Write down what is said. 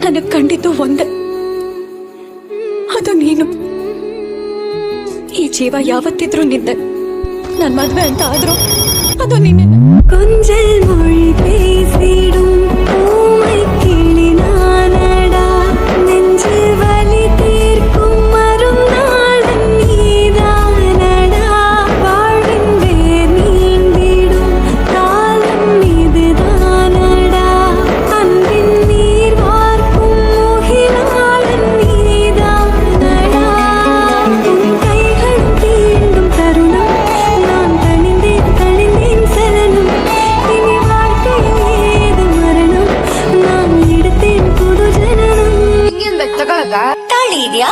ನನ್ನ ಕಂಡಿದ್ದು ಒಂದೇ, ಅದು ನೀನು. ಈ ಜೀವ ಯಾವತ್ತಿದ್ರು ನಿಂದೆ. ನನ್ನ ಮದ್ವೆ ಅಂತ ಆದ್ರೂ ಅದು ನಿನ್ನೆ. கொஞ்சல் மொழி பேசிடும் பூமை கிளி நானடா, நெஞ்சில் வலி தீர்க்கும் மருந்தாளன் நீதானடா, வாழ்வின் வேர் நீண்டிடும் காலம் இதுதானடா, அன்பின் நீர் வார்க்கும் முகிலாளன் நீதானடா, உன் கைகளும் தீண்டும் தருணம் நான் தணிந்தேன் தணிந்தேன் சலனம், இனி வாழ்க்கையில் ஏது மரணம் நான் எடுத்தேன் புது ஜனனம். ತಾಳಿ ಇದೆಯಾ?